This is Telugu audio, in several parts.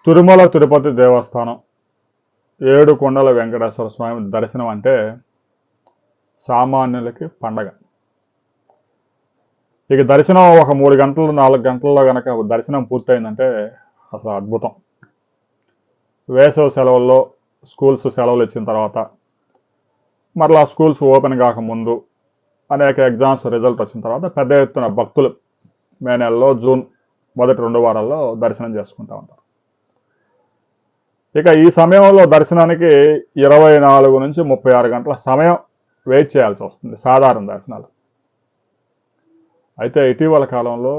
తిరుమల తిరుపతి దేవస్థానం ఏడు కొండల వెంకటేశ్వర స్వామి దర్శనం అంటే సామాన్యులకి పండగ. ఇక దర్శనం ఒక 3 గంటలు 4 గంటల్లో కనుక దర్శనం పూర్తయిందంటే అసలు అద్భుతం. వేసవి సెలవుల్లో స్కూల్స్ సెలవులు ఇచ్చిన తర్వాత మరలా స్కూల్స్ ఓపెన్ కాకముందు అనేక ఎగ్జామ్స్ రిజల్ట్ వచ్చిన తర్వాత పెద్ద ఎత్తున భక్తులు మే నెలలో జూన్ మొదటి 2 వారాల్లో దర్శనం చేసుకుంటూ ఉంటారు. ఇక ఈ సమయంలో దర్శనానికి 24 నుంచి 36 గంటల సమయం వెయిట్ చేయాల్సి వస్తుంది సాధారణ దర్శనాలు. అయితే ఇటీవల కాలంలో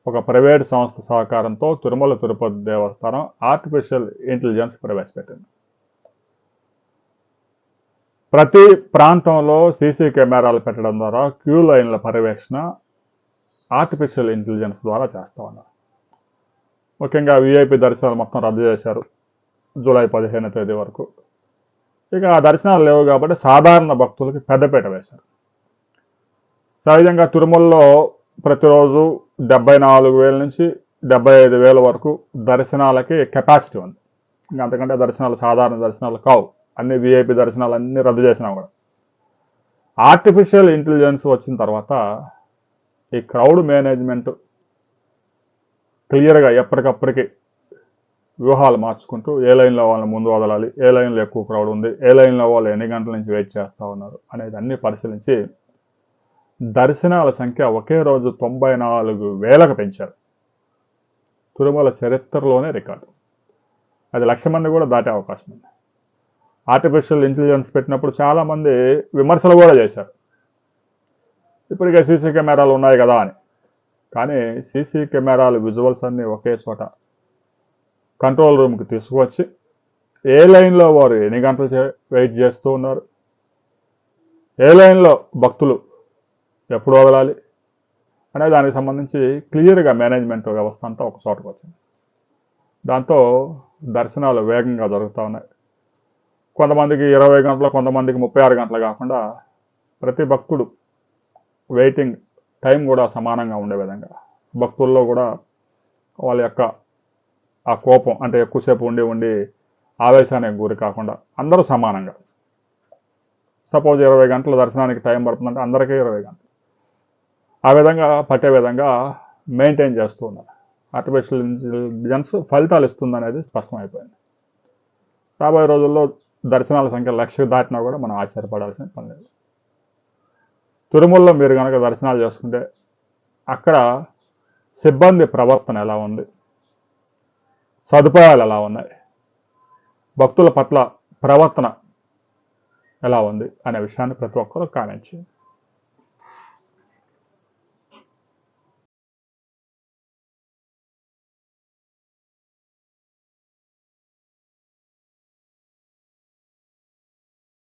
ఒక ప్రైవేట్ సంస్థ సహకారంతో తిరుమల తిరుపతి దేవస్థానం ఆర్టిఫిషియల్ ఇంటెలిజెన్స్ ప్రవేశపెట్టింది. ప్రతి ప్రాంతంలో సీసీ కెమెరాలు పెట్టడం ద్వారా క్యూ లైన్ల పర్యవేక్షణ ఆర్టిఫిషియల్ ఇంటెలిజెన్స్ ద్వారా చేస్తూ ఉన్నారు. ముఖ్యంగా విఐపి దర్శనాలు మొత్తం రద్దు చేశారు జూలై 15వ తేదీ వరకు. ఇక ఆ దర్శనాలు లేవు కాబట్టి సాధారణ భక్తులకి పెద్దపీట వేశారు. సహజంగా తిరుమలలో ప్రతిరోజు 74,000 నుంచి 75,000 వరకు దర్శనాలకి కెపాసిటీ ఉంది. ఇంకా అంతకంటే దర్శనాలు సాధారణ దర్శనాలు కావు. అన్ని విఐపి దర్శనాలు అన్నీ రద్దు చేసినా కూడా ఆర్టిఫిషియల్ ఇంటెలిజెన్స్ వచ్చిన తర్వాత ఈ క్రౌడ్ మేనేజ్మెంట్ క్లియర్గా ఎప్పటికప్పటికి వ్యూహాలు మార్చుకుంటూ ఏ లైన్లో వాళ్ళని ముందు వదలాలి, ఏ లైన్లో ఎక్కువ క్రౌడ్ ఉంది, ఏ లైన్లో వాళ్ళు ఎన్ని గంటల నుంచి వెయిట్ చేస్తూ ఉన్నారు అనేది అన్ని పరిశీలించి దర్శనాల సంఖ్య ఒకే రోజు 94,000కు పెంచారు. తిరుమల చరిత్రలోనే రికార్డు. అది 1,00,000 మంది కూడా దాటే అవకాశం ఉంది. ఆర్టిఫిషియల్ ఇంటెలిజెన్స్ పెట్టినప్పుడు చాలామంది విమర్శలు కూడా చేశారు, ఇప్పటికే సీసీ కెమెరాలు ఉన్నాయి కదా అని. కానీ సీసీ కెమెరాలు విజువల్స్ అన్నీ ఒకే చోట కంట్రోల్ రూమ్కి తీసుకువచ్చి ఏ లైన్లో వారు ఎన్ని గంటలు వెయిట్ చేస్తూ ఉన్నారు, ఏ లైన్లో భక్తులు ఎప్పుడు వదలాలి అనే దానికి సంబంధించి క్లియర్గా మేనేజ్మెంట్ వ్యవస్థ అంతా ఒక చోటకు వచ్చింది. దాంతో దర్శనాలు వేగంగా జరుగుతూ ఉన్నాయి. కొంతమందికి 20 గంటలు, కొంతమందికి 36 గంటలు కాకుండా ప్రతి భక్తుడు వెయిటింగ్ టైం కూడా సమానంగా ఉండే విధంగా భక్తుల్లో కూడా వాళ్ళ యొక్క ఆ కోపం అంటే ఎక్కువసేపు ఉండి ఆవేశానికి గురి కాకుండా అందరూ సమానంగా, సపోజ్ 20 గంటల దర్శనానికి టైం పడుతుందంటే అందరికీ 20 గంటలు ఆ విధంగా పట్టే విధంగా మెయింటైన్ చేస్తూ ఉన్నారు. ఆర్టిఫిషియల్ ఇంటెలిజెన్స్ ఫలితాలు ఇస్తుందనేది స్పష్టమైపోయింది. రాబోయే రోజుల్లో దర్శనాల సంఖ్య 1,00,000 దాటినా కూడా మనం ఆశ్చర్యపడాల్సిన పని లేదు. తిరుమలలో మీరు కనుక దర్శనాలు చేసుకుంటే అక్కడ సిబ్బంది ప్రవర్తన ఎలా ఉంది, సదుపాయాలు ఎలా ఉన్నాయి, భక్తుల పట్ల ప్రవర్తన ఎలా ఉంది అనే విషయాన్ని ప్రతి ఒక్కరూ కామెంట్ చేయండి.